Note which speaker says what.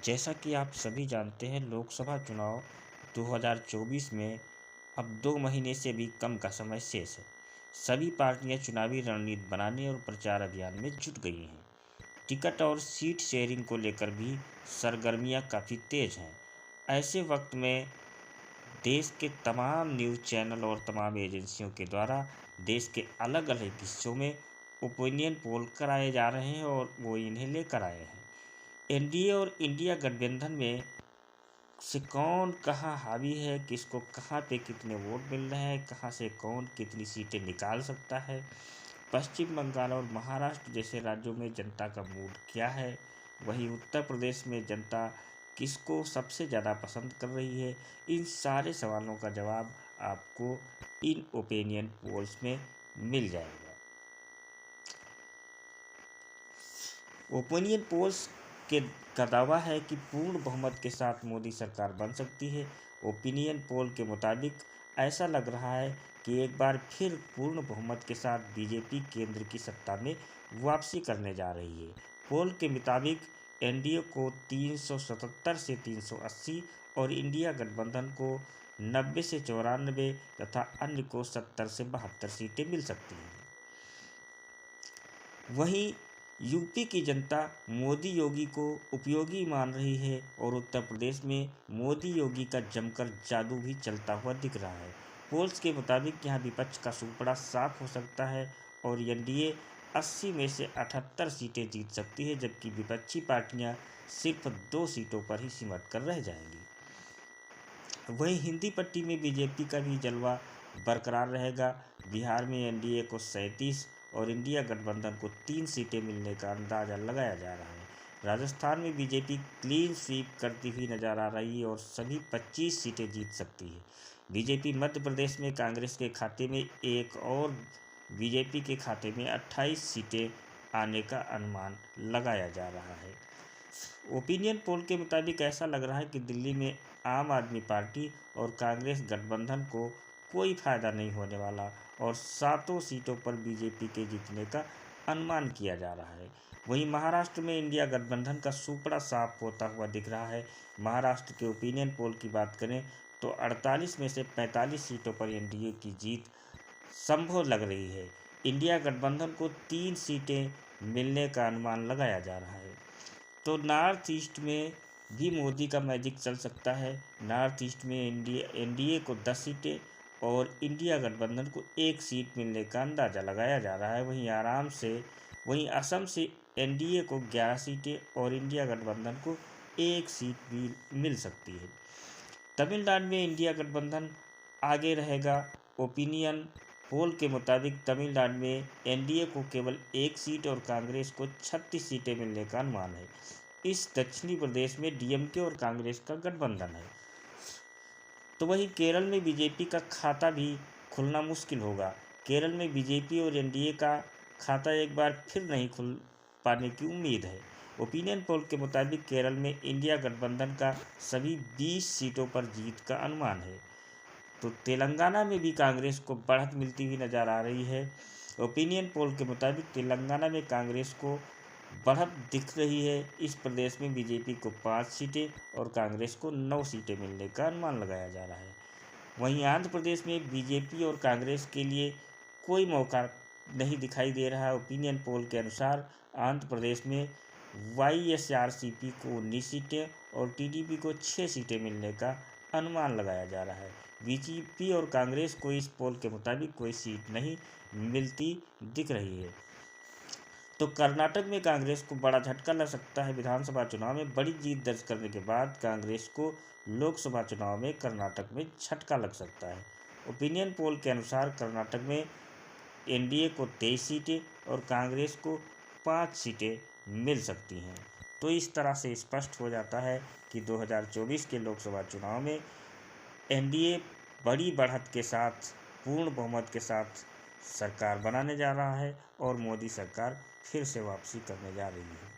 Speaker 1: जैसा कि आप सभी जानते हैं, लोकसभा चुनाव 2024 में अब 2 महीने से भी कम का समय शेष है। सभी पार्टियां चुनावी रणनीति बनाने और प्रचार अभियान में जुट गई हैं। टिकट और सीट शेयरिंग को लेकर भी सरगर्मियां काफ़ी तेज हैं। ऐसे वक्त में देश के तमाम न्यूज़ चैनल और तमाम एजेंसियों के द्वारा देश के अलग अलग हिस्सों में ओपिनियन पोल कराए जा रहे हैं और वो इन्हें लेकर आए हैं। एनडीए और इंडिया गठबंधन में से कौन कहाँ हावी है, किसको कहाँ पे कितने वोट मिल रहे हैं, कहाँ से कौन कितनी सीटें निकाल सकता है, पश्चिम बंगाल और महाराष्ट्र जैसे राज्यों में जनता का मूड क्या है, वहीं उत्तर प्रदेश में जनता किसको सबसे ज़्यादा पसंद कर रही है, इन सारे सवालों का जवाब आपको इन ओपिनियन पोल्स में मिल जाएगा। ओपिनियन पोल्स का दावा है कि पूर्ण बहुमत के साथ मोदी सरकार बन सकती है। ओपिनियन पोल के मुताबिक ऐसा लग रहा है कि एक बार फिर पूर्ण बहुमत के साथ बीजेपी केंद्र की सत्ता में वापसी करने जा रही है। पोल के मुताबिक एनडीए को 377 से 380 और इंडिया गठबंधन को 90 से 94 तथा अन्य को 70 से 72 सीटें मिल सकती हैं। वहीं यूपी की जनता मोदी योगी को उपयोगी मान रही है और उत्तर प्रदेश में मोदी योगी का जमकर जादू भी चलता हुआ दिख रहा है। पोल्स के मुताबिक यहाँ विपक्ष का सुपड़ा साफ हो सकता है और एनडीए 80 में से 78 सीटें जीत सकती है, जबकि विपक्षी पार्टियां सिर्फ 2 सीटों पर ही सिमट कर रह जाएंगी। वहीं हिंदी पट्टी में बीजेपी का भी जलवा बरकरार रहेगा। बिहार में एनडीए को 37 और इंडिया गठबंधन को 3 सीटें मिलने का अंदाजा लगाया जा रहा है। राजस्थान में बीजेपी क्लीन स्वीप करती हुई नजर आ रही है और सभी 25 सीटें जीत सकती है। बीजेपी मध्य प्रदेश में कांग्रेस के खाते में एक और बीजेपी के खाते में 28 सीटें आने का अनुमान लगाया जा रहा है। ओपिनियन पोल के मुताबिक ऐसा लग रहा है कि दिल्ली में आम आदमी पार्टी और कांग्रेस गठबंधन को कोई फायदा नहीं होने वाला और 7 सीटों पर बीजेपी के जीतने का अनुमान किया जा रहा है। वहीं महाराष्ट्र में इंडिया गठबंधन का सुपड़ा साफ होता हुआ दिख रहा है। महाराष्ट्र के ओपिनियन पोल की बात करें तो 48 में से 45 सीटों पर एनडीए की जीत संभव लग रही है। इंडिया गठबंधन को 3 सीटें मिलने का अनुमान लगाया जा रहा है। तो नॉर्थ ईस्ट में भी मोदी का मैजिक चल सकता है। नॉर्थ ईस्ट में एनडीए को 10 सीटें और इंडिया गठबंधन को 1 सीट मिलने का अंदाज़ा लगाया जा रहा है। वहीं असम से एनडीए को 11 सीटें और इंडिया गठबंधन को 1 सीट भी मिल सकती है। तमिलनाडु में इंडिया गठबंधन आगे रहेगा। ओपिनियन पोल के मुताबिक तमिलनाडु में एनडीए को केवल 1 सीट और कांग्रेस को 36 सीटें मिलने का अनुमान है। इस दक्षिणी प्रदेश में डीएमके और कांग्रेस का गठबंधन है। तो वहीं केरल में बीजेपी का खाता भी खुलना मुश्किल होगा। केरल में बीजेपी और एनडीए का खाता एक बार फिर नहीं खुल पाने की उम्मीद है। ओपिनियन पोल के मुताबिक केरल में इंडिया गठबंधन का सभी 20 सीटों पर जीत का अनुमान है। तो तेलंगाना में भी कांग्रेस को बढ़त मिलती हुई नजर आ रही है। ओपिनियन पोल के मुताबिक तेलंगाना में कांग्रेस को बढ़त दिख रही है। इस प्रदेश में बीजेपी को 5 सीटें और कांग्रेस को 9 सीटें मिलने का अनुमान लगाया जा रहा है। वहीं आंध्र प्रदेश में बीजेपी और कांग्रेस के लिए कोई मौका नहीं दिखाई दे रहा है। ओपिनियन पोल के अनुसार आंध्र प्रदेश में वाईएसआरसीपी को 19 सीटें और टीडीपी को 6 सीटें मिलने का अनुमान लगाया जा रहा है। बीजेपी और कांग्रेस को इस पोल के मुताबिक कोई सीट नहीं मिलती दिख रही है। तो कर्नाटक में कांग्रेस को बड़ा झटका लग सकता है। विधानसभा चुनाव में बड़ी जीत दर्ज करने के बाद कांग्रेस को लोकसभा चुनाव में कर्नाटक में झटका लग सकता है। ओपिनियन पोल के अनुसार कर्नाटक में एनडीए को 23 सीटें और कांग्रेस को 5 सीटें मिल सकती हैं। तो इस तरह से स्पष्ट हो जाता है कि 2024 के लोकसभा चुनाव में एनडीए बड़ी बढ़त के साथ पूर्ण बहुमत के साथ सरकार बनाने जा रहा है और मोदी सरकार फिर से वापसी करने जा रही है।